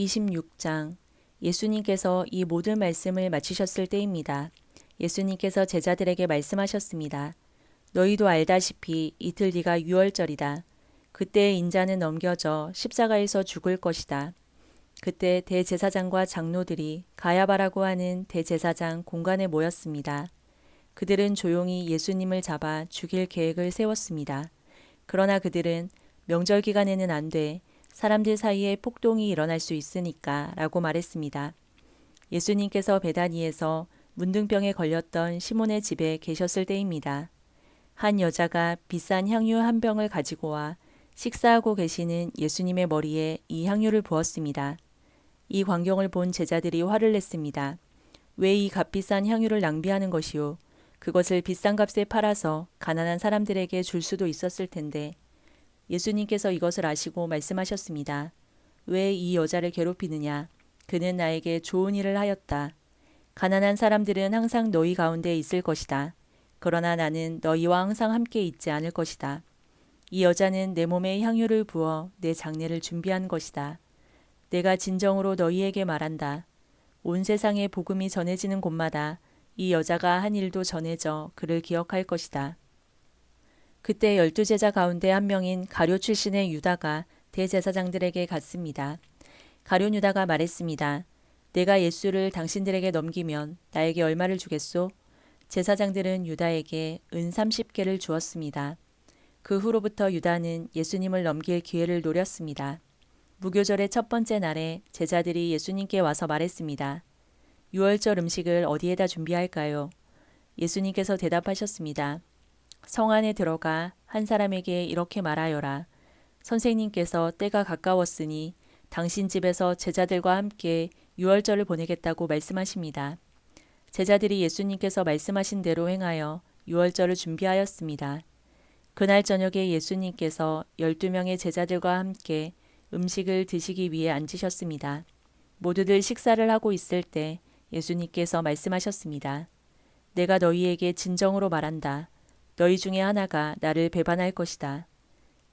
26장. 예수님께서 이 모든 말씀을 마치셨을 때입니다. 예수님께서 제자들에게 말씀하셨습니다. 너희도 알다시피 이틀 뒤가 유월절이다. 그때 인자는 넘겨져 십자가에서 죽을 것이다. 그때 대제사장과 장로들이 가야바라고 하는 대제사장 공관에 모였습니다. 그들은 조용히 예수님을 잡아 죽일 계획을 세웠습니다. 그러나 그들은 명절 기간에는 안 돼. 사람들 사이에 폭동이 일어날 수 있으니까 라고 말했습니다. 예수님께서 베다니에서 문둥병에 걸렸던 시몬의 집에 계셨을 때입니다. 한 여자가 비싼 향유 한 병을 가지고 와 식사하고 계시는 예수님의 머리에 이 향유를 부었습니다. 이 광경을 본 제자들이 화를 냈습니다. 왜 이 값비싼 향유를 낭비하는 것이오? 그것을 비싼 값에 팔아서 가난한 사람들에게 줄 수도 있었을 텐데. 예수님께서 이것을 아시고 말씀하셨습니다. 왜 이 여자를 괴롭히느냐? 그는 나에게 좋은 일을 하였다. 가난한 사람들은 항상 너희 가운데 있을 것이다. 그러나 나는 너희와 항상 함께 있지 않을 것이다. 이 여자는 내 몸에 향유를 부어 내 장례를 준비한 것이다. 내가 진정으로 너희에게 말한다. 온 세상에 복음이 전해지는 곳마다 이 여자가 한 일도 전해져 그를 기억할 것이다. 그때 12제자 가운데 한 명인 가룟 출신의 유다가 대제사장들에게 갔습니다. 가룟 유다가 말했습니다. 내가 예수를 당신들에게 넘기면 나에게 얼마를 주겠소? 제사장들은 유다에게 은 30개를 주었습니다. 그 후로부터 유다는 예수님을 넘길 기회를 노렸습니다. 무교절의 첫 번째 날에 제자들이 예수님께 와서 말했습니다. 유월절 음식을 어디에다 준비할까요? 예수님께서 대답하셨습니다. 성 안에 들어가 한 사람에게 이렇게 말하여라. 선생님께서 때가 가까웠으니 당신 집에서 제자들과 함께 유월절을 보내겠다고 말씀하십니다. 제자들이 예수님께서 말씀하신 대로 행하여 유월절을 준비하였습니다. 그날 저녁에 예수님께서 12명의 제자들과 함께 음식을 드시기 위해 앉으셨습니다. 모두들 식사를 하고 있을 때 예수님께서 말씀하셨습니다. 내가 너희에게 진정으로 말한다. 너희 중에 하나가 나를 배반할 것이다.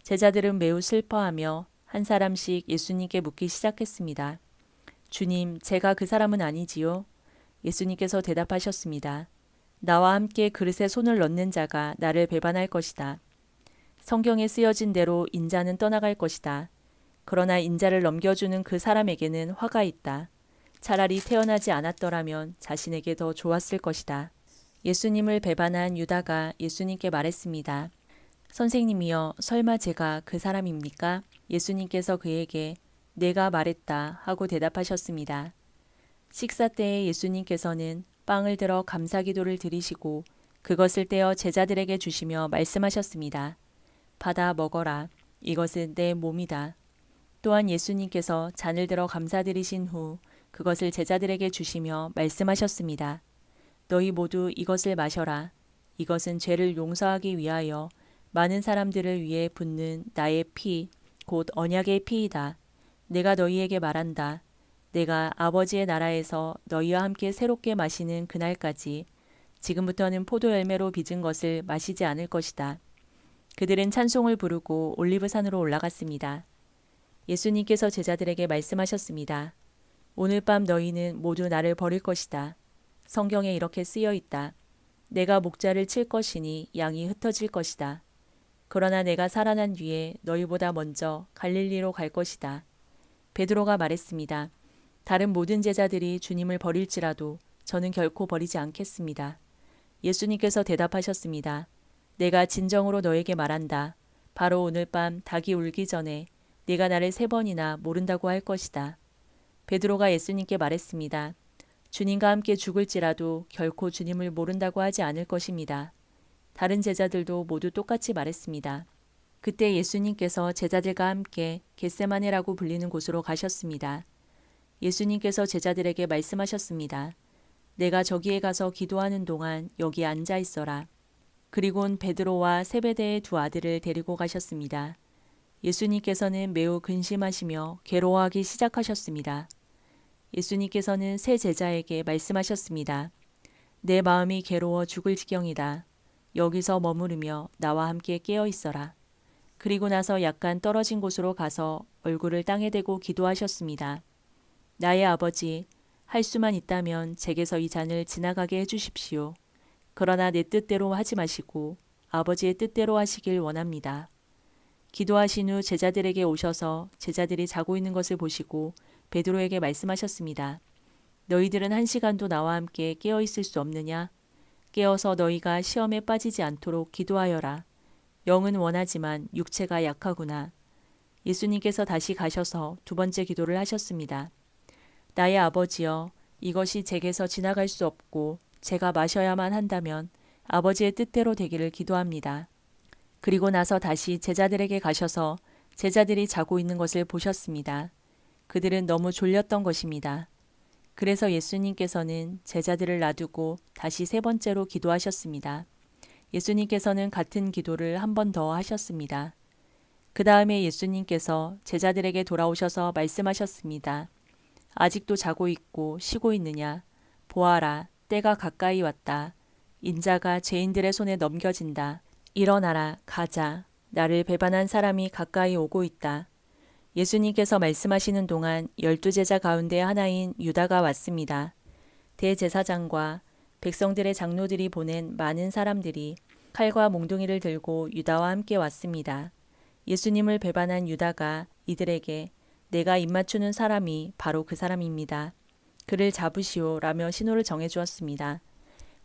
제자들은 매우 슬퍼하며 한 사람씩 예수님께 묻기 시작했습니다. 주님, 제가 그 사람은 아니지요? 예수님께서 대답하셨습니다. 나와 함께 그릇에 손을 넣는 자가 나를 배반할 것이다. 성경에 쓰여진 대로 인자는 떠나갈 것이다. 그러나 인자를 넘겨주는 그 사람에게는 화가 있다. 차라리 태어나지 않았더라면 자신에게 더 좋았을 것이다. 예수님을 배반한 유다가 예수님께 말했습니다. 선생님이여, 설마 제가 그 사람입니까? 예수님께서 그에게 내가 말했다 하고 대답하셨습니다. 식사 때에 예수님께서는 빵을 들어 감사기도를 드리시고 그것을 떼어 제자들에게 주시며 말씀하셨습니다. 받아 먹어라. 이것은 내 몸이다. 또한 예수님께서 잔을 들어 감사드리신 후 그것을 제자들에게 주시며 말씀하셨습니다. 너희 모두 이것을 마셔라. 이것은 죄를 용서하기 위하여 많은 사람들을 위해 붓는 나의 피, 곧 언약의 피이다. 내가 너희에게 말한다. 내가 아버지의 나라에서 너희와 함께 새롭게 마시는 그날까지 지금부터는 포도열매로 빚은 것을 마시지 않을 것이다. 그들은 찬송을 부르고 올리브산으로 올라갔습니다. 예수님께서 제자들에게 말씀하셨습니다. 오늘 밤 너희는 모두 나를 버릴 것이다. 성경에 이렇게 쓰여 있다. 내가 목자를 칠 것이니 양이 흩어질 것이다. 그러나 내가 살아난 뒤에 너희보다 먼저 갈릴리로 갈 것이다. 베드로가 말했습니다. 다른 모든 제자들이 주님을 버릴지라도 저는 결코 버리지 않겠습니다. 예수님께서 대답하셨습니다. 내가 진정으로 너에게 말한다. 바로 오늘 밤 닭이 울기 전에 네가 나를 3번이나 모른다고 할 것이다. 베드로가 예수님께 말했습니다. 주님과 함께 죽을지라도 결코 주님을 모른다고 하지 않을 것입니다. 다른 제자들도 모두 똑같이 말했습니다. 그때 예수님께서 제자들과 함께 겟세마네라고 불리는 곳으로 가셨습니다. 예수님께서 제자들에게 말씀하셨습니다. 내가 저기에 가서 기도하는 동안 여기 앉아 있어라. 그리곤 베드로와 세베대의 2 아들을 데리고 가셨습니다. 예수님께서는 매우 근심하시며 괴로워하기 시작하셨습니다. 예수님께서는 세 제자에게 말씀하셨습니다. 내 마음이 괴로워 죽을 지경이다. 여기서 머무르며 나와 함께 깨어 있어라. 그리고 나서 약간 떨어진 곳으로 가서 얼굴을 땅에 대고 기도하셨습니다. 나의 아버지, 할 수만 있다면 제게서 이 잔을 지나가게 해주십시오. 그러나 내 뜻대로 하지 마시고 아버지의 뜻대로 하시길 원합니다. 기도하신 후 제자들에게 오셔서 제자들이 자고 있는 것을 보시고 베드로에게 말씀하셨습니다. 너희들은 1시간도 나와 함께 깨어 있을 수 없느냐? 깨어서 너희가 시험에 빠지지 않도록 기도하여라. 영은 원하지만 육체가 약하구나. 예수님께서 다시 가셔서 2번째 기도를 하셨습니다. 나의 아버지여, 이것이 제게서 지나갈 수 없고 제가 마셔야만 한다면 아버지의 뜻대로 되기를 기도합니다. 그리고 나서 다시 제자들에게 가셔서 제자들이 자고 있는 것을 보셨습니다. 그들은 너무 졸렸던 것입니다. 그래서 예수님께서는 제자들을 놔두고 다시 3번째로 기도하셨습니다. 예수님께서는 같은 기도를 한 번 더 하셨습니다. 그 다음에 예수님께서 제자들에게 돌아오셔서 말씀하셨습니다. 아직도 자고 있고 쉬고 있느냐? 보아라, 때가 가까이 왔다. 인자가 죄인들의 손에 넘겨진다. 일어나라, 가자. 나를 배반한 사람이 가까이 오고 있다. 예수님께서 말씀하시는 동안 12제자 가운데 하나인 유다가 왔습니다. 대제사장과 백성들의 장로들이 보낸 많은 사람들이 칼과 몽둥이를 들고 유다와 함께 왔습니다. 예수님을 배반한 유다가 이들에게 내가 입맞추는 사람이 바로 그 사람입니다. 그를 잡으시오 라며 신호를 정해주었습니다.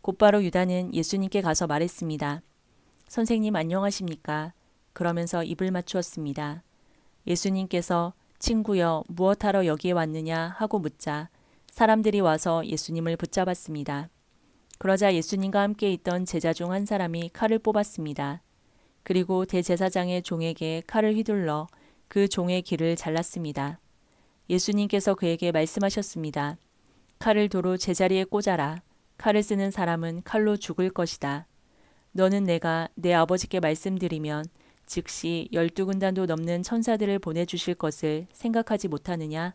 곧바로 유다는 예수님께 가서 말했습니다. 선생님 안녕하십니까? 그러면서 입을 맞추었습니다. 예수님께서 친구여 무엇하러 여기에 왔느냐 하고 묻자 사람들이 와서 예수님을 붙잡았습니다. 그러자 예수님과 함께 있던 제자 중 한 사람이 칼을 뽑았습니다. 그리고 대제사장의 종에게 칼을 휘둘러 그 종의 귀를 잘랐습니다. 예수님께서 그에게 말씀하셨습니다. 칼을 도로 제자리에 꽂아라. 칼을 쓰는 사람은 칼로 죽을 것이다. 너는 내가 내 아버지께 말씀드리면 즉시 12군단도 넘는 천사들을 보내주실 것을 생각하지 못하느냐?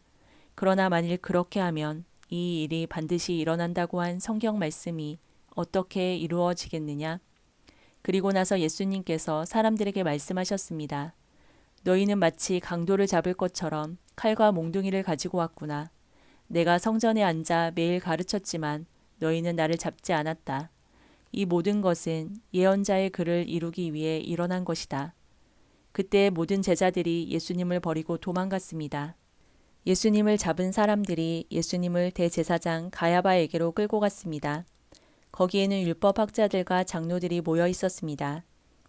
그러나 만일 그렇게 하면 이 일이 반드시 일어난다고 한 성경 말씀이 어떻게 이루어지겠느냐? 그리고 나서 예수님께서 사람들에게 말씀하셨습니다. 너희는 마치 강도를 잡을 것처럼 칼과 몽둥이를 가지고 왔구나. 내가 성전에 앉아 매일 가르쳤지만 너희는 나를 잡지 않았다. 이 모든 것은 예언자의 글을 이루기 위해 일어난 것이다. 그때 모든 제자들이 예수님을 버리고 도망갔습니다. 예수님을 잡은 사람들이 예수님을 대제사장 가야바에게로 끌고 갔습니다. 거기에는 율법학자들과 장로들이 모여 있었습니다.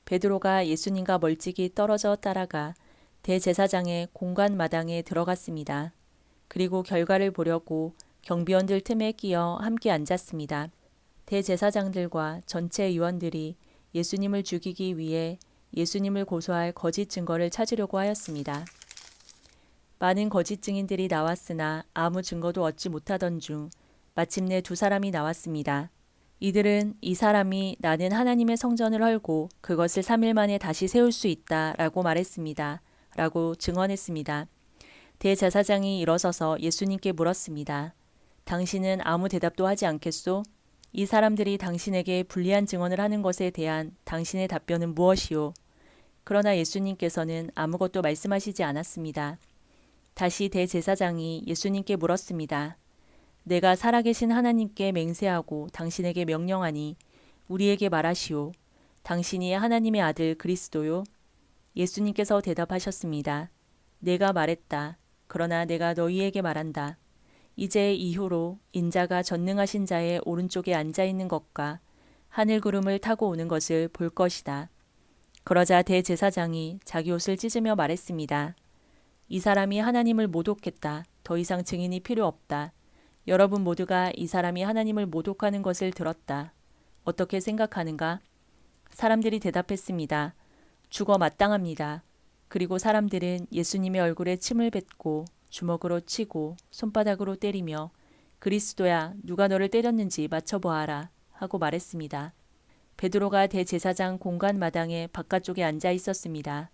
베드로가 예수님과 멀찍이 떨어져 따라가 대제사장의 공간 마당에 들어갔습니다. 그리고 결과를 보려고 경비원들 틈에 끼어 함께 앉았습니다. 대제사장들과 전체 의원들이 예수님을 죽이기 위해 예수님을 고소할 거짓 증거를 찾으려고 하였습니다. 많은 거짓 증인들이 나왔으나 아무 증거도 얻지 못하던 중 마침내 2사람이 나왔습니다. 이들은 이 사람이 나는 하나님의 성전을 헐고 그것을 3일 만에 다시 세울 수 있다 라고 말했습니다. 라고 증언했습니다. 대제사장이 일어서서 예수님께 물었습니다. 당신은 아무 대답도 하지 않겠소? 이 사람들이 당신에게 불리한 증언을 하는 것에 대한 당신의 답변은 무엇이오? 그러나 예수님께서는 아무것도 말씀하시지 않았습니다. 다시 대제사장이 예수님께 물었습니다. 내가 살아계신 하나님께 맹세하고 당신에게 명령하니 우리에게 말하시오. 당신이 하나님의 아들 그리스도요? 예수님께서 대답하셨습니다. 내가 말했다. 그러나 내가 너희에게 말한다. 이제 이후로 인자가 전능하신 자의 오른쪽에 앉아있는 것과 하늘 구름을 타고 오는 것을 볼 것이다. 그러자 대제사장이 자기 옷을 찢으며 말했습니다. 이 사람이 하나님을 모독했다. 더 이상 증인이 필요 없다. 여러분 모두가 이 사람이 하나님을 모독하는 것을 들었다. 어떻게 생각하는가? 사람들이 대답했습니다. 죽어 마땅합니다. 그리고 사람들은 예수님의 얼굴에 침을 뱉고 주먹으로 치고 손바닥으로 때리며 그리스도야 누가 너를 때렸는지 맞춰보아라 하고 말했습니다. 베드로가 대제사장 공간 마당에 바깥쪽에 앉아 있었습니다.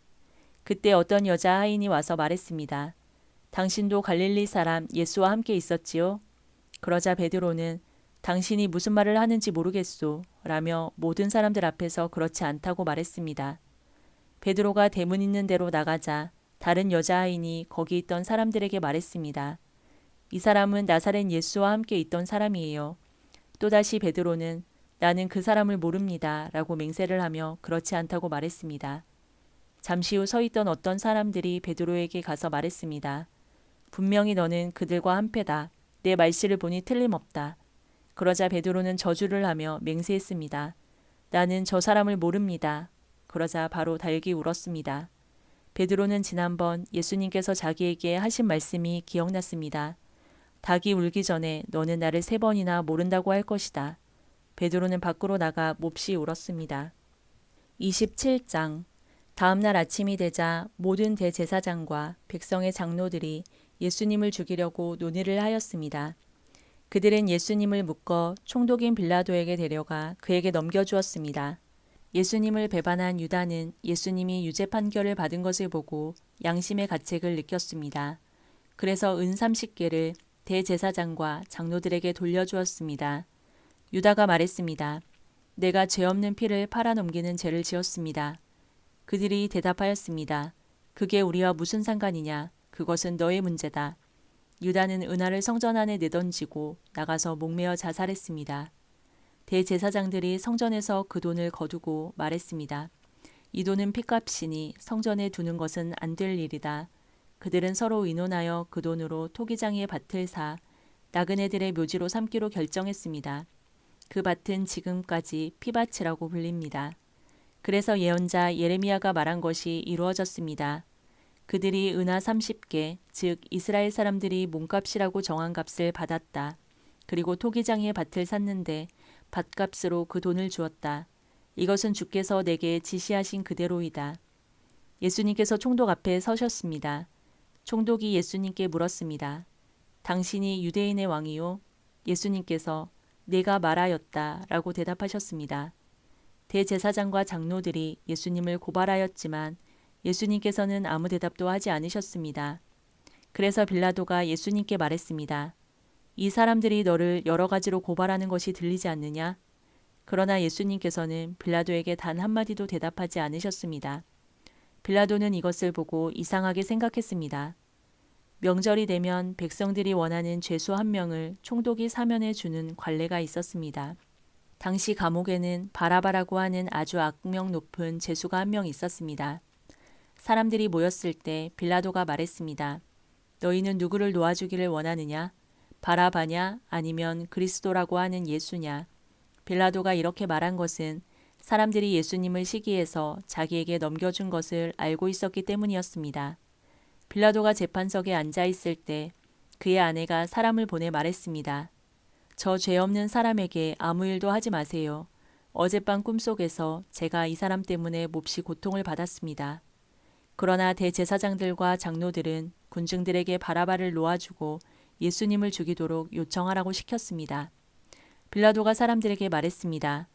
그때 어떤 여자 하인이 와서 말했습니다. 당신도 갈릴리 사람 예수와 함께 있었지요? 그러자 베드로는 당신이 무슨 말을 하는지 모르겠소 라며 모든 사람들 앞에서 그렇지 않다고 말했습니다. 베드로가 대문 있는 데로 나가자 다른 여자 아인이 거기 있던 사람들에게 말했습니다. 이 사람은 나사렛 예수와 함께 있던 사람이에요. 또다시 베드로는 나는 그 사람을 모릅니다 라고 맹세를 하며 그렇지 않다고 말했습니다. 잠시 후 서 있던 어떤 사람들이 베드로에게 가서 말했습니다. 분명히 너는 그들과 한패다. 내 말씨를 보니 틀림없다. 그러자 베드로는 저주를 하며 맹세했습니다. 나는 저 사람을 모릅니다. 그러자 바로 달기 울었습니다. 베드로는 지난번 예수님께서 자기에게 하신 말씀이 기억났습니다. 닭이 울기 전에 너는 나를 3번이나 모른다고 할 것이다. 베드로는 밖으로 나가 몹시 울었습니다. 27장. 다음 날 아침이 되자 모든 대제사장과 백성의 장로들이 예수님을 죽이려고 논의를 하였습니다. 그들은 예수님을 묶어 총독인 빌라도에게 데려가 그에게 넘겨주었습니다. 예수님을 배반한 유다는 예수님이 유죄 판결을 받은 것을 보고 양심의 가책을 느꼈습니다. 그래서 은 30개를 대제사장과 장로들에게 돌려주었습니다. 유다가 말했습니다. 내가 죄 없는 피를 팔아넘기는 죄를 지었습니다. 그들이 대답하였습니다. 그게 우리와 무슨 상관이냐? 그것은 너의 문제다. 유다는 은화를 성전 안에 내던지고 나가서 목매어 자살했습니다. 대제사장들이 성전에서 그 돈을 거두고 말했습니다. 이 돈은 핏값이니 성전에 두는 것은 안 될 일이다. 그들은 서로 의논하여 그 돈으로 토기장의 밭을 사 나그네들의 묘지로 삼기로 결정했습니다. 그 밭은 지금까지 피밭이라고 불립니다. 그래서 예언자 예레미야가 말한 것이 이루어졌습니다. 그들이 은화 30개, 즉 이스라엘 사람들이 몸값이라고 정한 값을 받았다. 그리고 토기장의 밭을 샀는데 밭값으로 그 돈을 주었다. 이것은 주께서 내게 지시하신 그대로이다. 예수님께서 총독 앞에 서셨습니다. 총독이 예수님께 물었습니다. 당신이 유대인의 왕이요? 예수님께서 내가 말하였다 라고 대답하셨습니다. 대제사장과 장로들이 예수님을 고발하였지만 예수님께서는 아무 대답도 하지 않으셨습니다. 그래서 빌라도가 예수님께 말했습니다. 이 사람들이 너를 여러 가지로 고발하는 것이 들리지 않느냐? 그러나 예수님께서는 빌라도에게 단 한마디도 대답하지 않으셨습니다. 빌라도는 이것을 보고 이상하게 생각했습니다. 명절이 되면 백성들이 원하는 죄수 1명을 총독이 사면해 주는 관례가 있었습니다. 당시 감옥에는 바라바라고 하는 아주 악명 높은 죄수가 1명 있었습니다. 사람들이 모였을 때 빌라도가 말했습니다. 너희는 누구를 놓아주기를 원하느냐? 바라바냐? 아니면 그리스도라고 하는 예수냐? 빌라도가 이렇게 말한 것은 사람들이 예수님을 시기해서 자기에게 넘겨준 것을 알고 있었기 때문이었습니다. 빌라도가 재판석에 앉아 있을 때 그의 아내가 사람을 보내 말했습니다. 저 죄 없는 사람에게 아무 일도 하지 마세요. 어젯밤 꿈속에서 제가 이 사람 때문에 몹시 고통을 받았습니다. 그러나 대제사장들과 장로들은 군중들에게 바라바를 놓아주고 예수님을 죽이도록 요청하라고 시켰습니다. 빌라도가 사람들에게 말했습니다.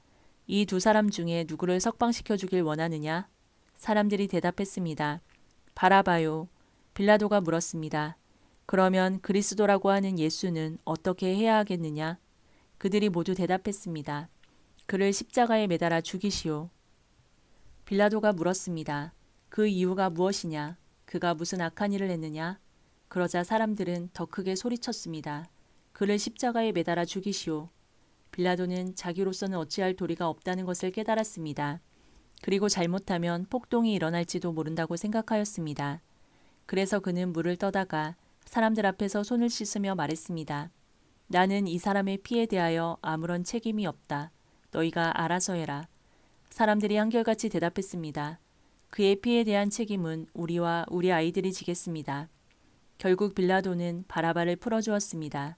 이 2사람 중에 누구를 석방시켜 주길 원하느냐? 사람들이 대답했습니다. 바라바요. 빌라도가 물었습니다. 그러면 그리스도라고 하는 예수는 어떻게 해야 하겠느냐? 그들이 모두 대답했습니다. 그를 십자가에 매달아 죽이시오. 빌라도가 물었습니다. 그 이유가 무엇이냐? 그가 무슨 악한 일을 했느냐? 그러자 사람들은 더 크게 소리쳤습니다. 그를 십자가에 매달아 죽이시오. 빌라도는 자기로서는 어찌할 도리가 없다는 것을 깨달았습니다. 그리고 잘못하면 폭동이 일어날지도 모른다고 생각하였습니다. 그래서 그는 물을 떠다가 사람들 앞에서 손을 씻으며 말했습니다. 나는 이 사람의 피에 대하여 아무런 책임이 없다. 너희가 알아서 해라. 사람들이 한결같이 대답했습니다. 그의 피에 대한 책임은 우리와 우리 아이들이 지겠습니다. 결국 빌라도는 바라바를 풀어주었습니다.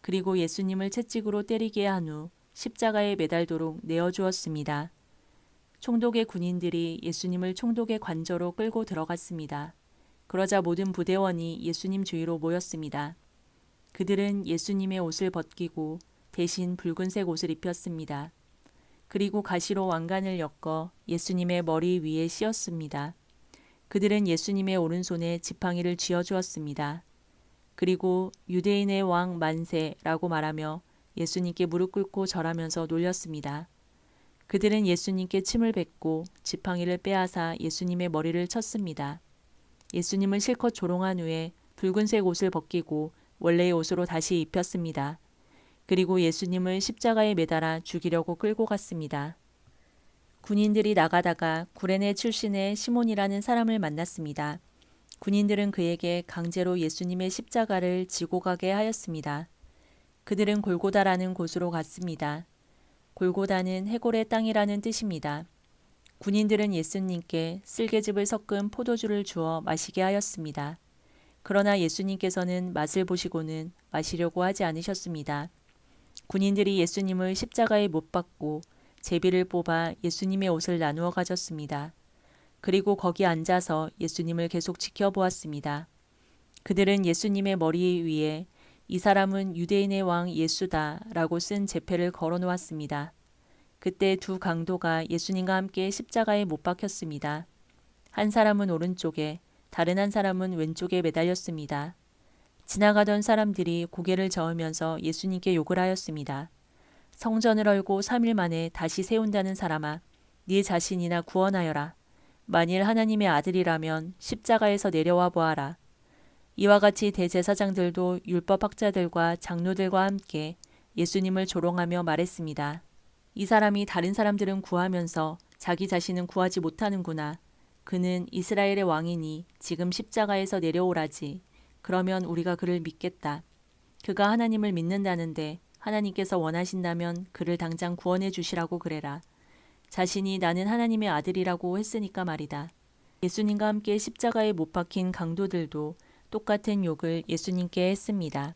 그리고 예수님을 채찍으로 때리게 한 후 십자가에 매달도록 내어주었습니다. 총독의 군인들이 예수님을 총독의 관저로 끌고 들어갔습니다. 그러자 모든 부대원이 예수님 주위로 모였습니다. 그들은 예수님의 옷을 벗기고 대신 붉은색 옷을 입혔습니다. 그리고 가시로 왕관을 엮어 예수님의 머리 위에 씌웠습니다. 그들은 예수님의 오른손에 지팡이를 쥐어주었습니다. 그리고 유대인의 왕 만세라고 말하며 예수님께 무릎 꿇고 절하면서 놀렸습니다. 그들은 예수님께 침을 뱉고 지팡이를 빼앗아 예수님의 머리를 쳤습니다. 예수님을 실컷 조롱한 후에 붉은색 옷을 벗기고 원래의 옷으로 다시 입혔습니다. 그리고 예수님을 십자가에 매달아 죽이려고 끌고 갔습니다. 군인들이 나가다가 구레네 출신의 시몬이라는 사람을 만났습니다. 군인들은 그에게 강제로 예수님의 십자가를 지고 가게 하였습니다. 그들은 골고다라는 곳으로 갔습니다. 골고다는 해골의 땅이라는 뜻입니다. 군인들은 예수님께 쓸개즙을 섞은 포도주를 주어 마시게 하였습니다. 그러나 예수님께서는 맛을 보시고는 마시려고 하지 않으셨습니다. 군인들이 예수님을 십자가에 못 박고 제비를 뽑아 예수님의 옷을 나누어 가졌습니다. 그리고 거기 앉아서 예수님을 계속 지켜보았습니다. 그들은 예수님의 머리 위에 이 사람은 유대인의 왕 예수다 라고 쓴 제패를 걸어 놓았습니다. 그때 두 강도가 예수님과 함께 십자가에 못 박혔습니다. 한 사람은 오른쪽에, 다른 한 사람은 왼쪽에 매달렸습니다. 지나가던 사람들이 고개를 저으면서 예수님께 욕을 하였습니다. 성전을 헐고 3일 만에 다시 세운다는 사람아, 네 자신이나 구원하여라. 만일 하나님의 아들이라면 십자가에서 내려와 보아라. 이와 같이 대제사장들도 율법학자들과 장로들과 함께 예수님을 조롱하며 말했습니다. 이 사람이 다른 사람들은 구하면서 자기 자신은 구하지 못하는구나. 그는 이스라엘의 왕이니 지금 십자가에서 내려오라지. 그러면 우리가 그를 믿겠다. 그가 하나님을 믿는다는데 하나님께서 원하신다면 그를 당장 구원해 주시라고 그래라. 자신이 나는 하나님의 아들이라고 했으니까 말이다. 예수님과 함께 십자가에 못 박힌 강도들도 똑같은 욕을 예수님께 했습니다.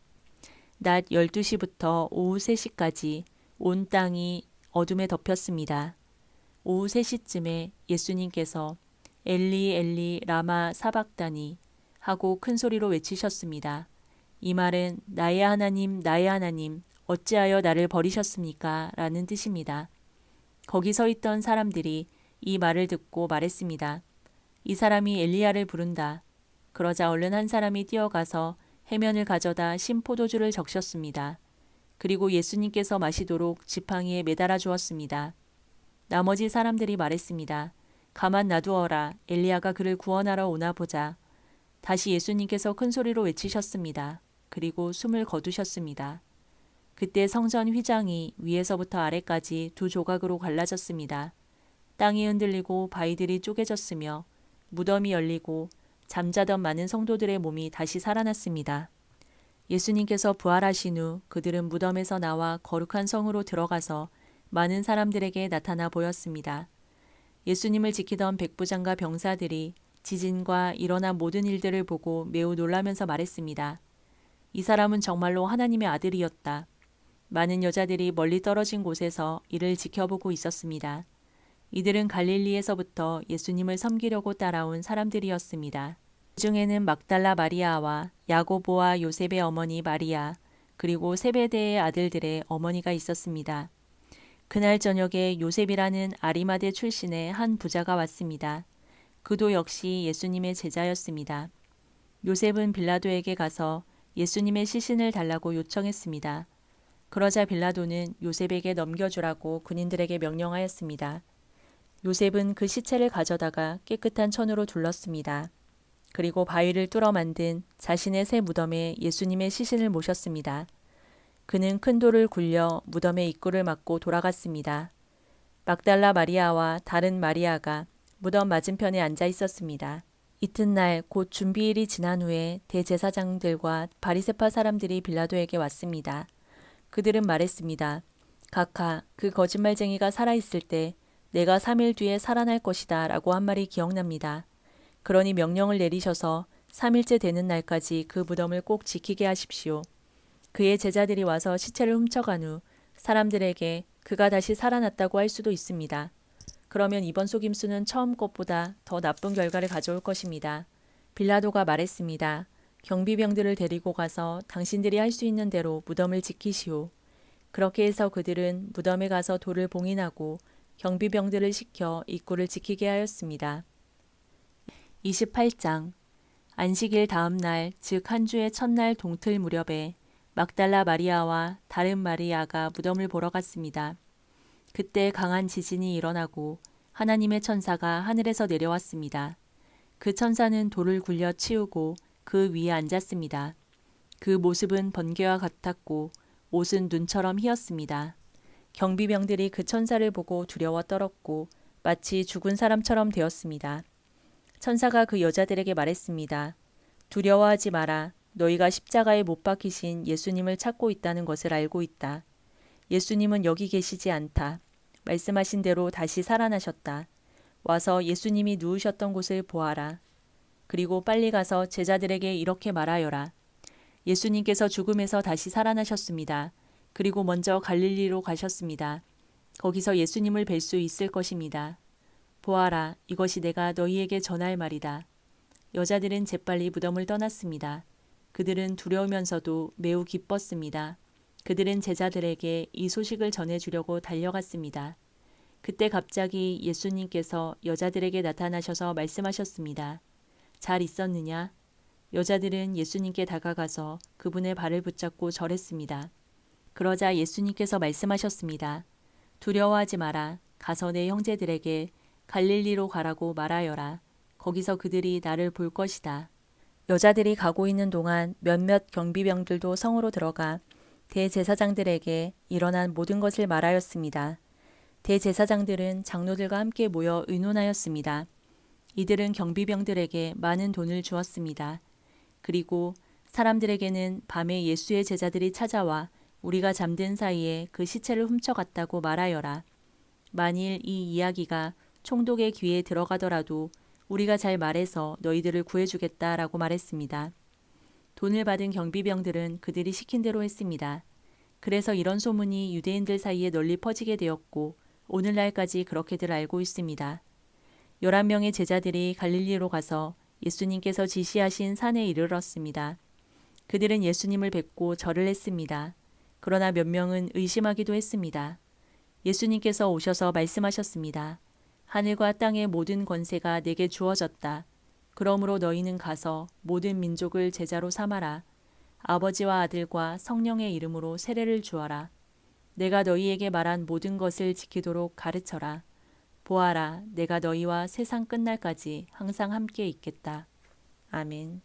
낮 12시부터 오후 3시까지 온 땅이 어둠에 덮였습니다. 오후 3시쯤에 예수님께서 엘리 엘리 라마 사박다니 하고 큰 소리로 외치셨습니다. 이 말은 나의 하나님 어찌하여 나를 버리셨습니까? 라는 뜻입니다. 거기 서 있던 사람들이 이 말을 듣고 말했습니다. 이 사람이 엘리야를 부른다. 그러자 얼른 한 사람이 뛰어가서 해면을 가져다 신 포도주를 적셨습니다. 그리고 예수님께서 마시도록 지팡이에 매달아 주었습니다. 나머지 사람들이 말했습니다. 가만 놔두어라. 엘리야가 그를 구원하러 오나 보자. 다시 예수님께서 큰 소리로 외치셨습니다. 그리고 숨을 거두셨습니다. 그때 성전 휘장이 위에서부터 아래까지 두 조각으로 갈라졌습니다. 땅이 흔들리고 바위들이 쪼개졌으며 무덤이 열리고 잠자던 많은 성도들의 몸이 다시 살아났습니다. 예수님께서 부활하신 후 그들은 무덤에서 나와 거룩한 성으로 들어가서 많은 사람들에게 나타나 보였습니다. 예수님을 지키던 백부장과 병사들이 지진과 일어난 모든 일들을 보고 매우 놀라면서 말했습니다. 이 사람은 정말로 하나님의 아들이었다. 많은 여자들이 멀리 떨어진 곳에서 이를 지켜보고 있었습니다. 이들은 갈릴리에서부터 예수님을 섬기려고 따라온 사람들이었습니다. 그 중에는 막달라 마리아와 야고보와 요셉의 어머니 마리아, 그리고 세베대의 아들들의 어머니가 있었습니다. 그날 저녁에 요셉이라는 아리마대 출신의 한 부자가 왔습니다. 그도 역시 예수님의 제자였습니다. 요셉은 빌라도에게 가서 예수님의 시신을 달라고 요청했습니다. 그러자 빌라도는 요셉에게 넘겨주라고 군인들에게 명령하였습니다. 요셉은 그 시체를 가져다가 깨끗한 천으로 둘렀습니다. 그리고 바위를 뚫어 만든 자신의 새 무덤에 예수님의 시신을 모셨습니다. 그는 큰 돌을 굴려 무덤의 입구를 막고 돌아갔습니다. 막달라 마리아와 다른 마리아가 무덤 맞은편에 앉아 있었습니다. 이튿날 곧 준비일이 지난 후에 대제사장들과 바리새파 사람들이 빌라도에게 왔습니다. 그들은 말했습니다. 각하, 그 거짓말쟁이가 살아있을 때 내가 3일 뒤에 살아날 것이다 라고 한 말이 기억납니다. 그러니 명령을 내리셔서 3일째 되는 날까지 그 무덤을 꼭 지키게 하십시오. 그의 제자들이 와서 시체를 훔쳐간 후 사람들에게 그가 다시 살아났다고 할 수도 있습니다. 그러면 이번 속임수는 처음 것보다 더 나쁜 결과를 가져올 것입니다. 빌라도가 말했습니다. 경비병들을 데리고 가서 당신들이 할 수 있는 대로 무덤을 지키시오. 그렇게 해서 그들은 무덤에 가서 돌을 봉인하고 경비병들을 시켜 입구를 지키게 하였습니다. 28장 안식일 다음 날, 즉 한 주의 첫날 동틀 무렵에 막달라 마리아와 다른 마리아가 무덤을 보러 갔습니다. 그때 강한 지진이 일어나고 하나님의 천사가 하늘에서 내려왔습니다. 그 천사는 돌을 굴려 치우고 그 위에 앉았습니다. 그 모습은 번개와 같았고 옷은 눈처럼 희었습니다. 경비병들이 그 천사를 보고 두려워 떨었고 마치 죽은 사람처럼 되었습니다. 천사가 그 여자들에게 말했습니다. 두려워하지 마라. 너희가 십자가에 못 박히신 예수님을 찾고 있다는 것을 알고 있다. 예수님은 여기 계시지 않다. 말씀하신 대로 다시 살아나셨다. 와서 예수님이 누우셨던 곳을 보아라. 그리고 빨리 가서 제자들에게 이렇게 말하여라. 예수님께서 죽음에서 다시 살아나셨습니다. 그리고 먼저 갈릴리로 가셨습니다. 거기서 예수님을 뵐 수 있을 것입니다. 보아라, 이것이 내가 너희에게 전할 말이다. 여자들은 재빨리 무덤을 떠났습니다. 그들은 두려우면서도 매우 기뻤습니다. 그들은 제자들에게 이 소식을 전해주려고 달려갔습니다. 그때 갑자기 예수님께서 여자들에게 나타나셔서 말씀하셨습니다. 잘 있었느냐? 여자들은 예수님께 다가가서 그분의 발을 붙잡고 절했습니다. 그러자 예수님께서 말씀하셨습니다. 두려워하지 마라. 가서 내 형제들에게 갈릴리로 가라고 말하여라. 거기서 그들이 나를 볼 것이다. 여자들이 가고 있는 동안 몇몇 경비병들도 성으로 들어가 대제사장들에게 일어난 모든 것을 말하였습니다. 대제사장들은 장로들과 함께 모여 의논하였습니다. 이들은 경비병들에게 많은 돈을 주었습니다. 그리고 사람들에게는 밤에 예수의 제자들이 찾아와 우리가 잠든 사이에 그 시체를 훔쳐갔다고 말하여라. 만일 이 이야기가 총독의 귀에 들어가더라도 우리가 잘 말해서 너희들을 구해주겠다라고 말했습니다. 돈을 받은 경비병들은 그들이 시킨 대로 했습니다. 그래서 이런 소문이 유대인들 사이에 널리 퍼지게 되었고 오늘날까지 그렇게들 알고 있습니다. 11명의 제자들이 갈릴리로 가서 예수님께서 지시하신 산에 이르렀습니다. 그들은 예수님을 뵙고 절을 했습니다. 그러나 몇 명은 의심하기도 했습니다. 예수님께서 오셔서 말씀하셨습니다. 하늘과 땅의 모든 권세가 내게 주어졌다. 그러므로 너희는 가서 모든 민족을 제자로 삼아라. 아버지와 아들과 성령의 이름으로 세례를 주어라. 내가 너희에게 말한 모든 것을 지키도록 가르쳐라. 보아라, 내가 너희와 세상 끝날까지 항상 함께 있겠다. 아멘.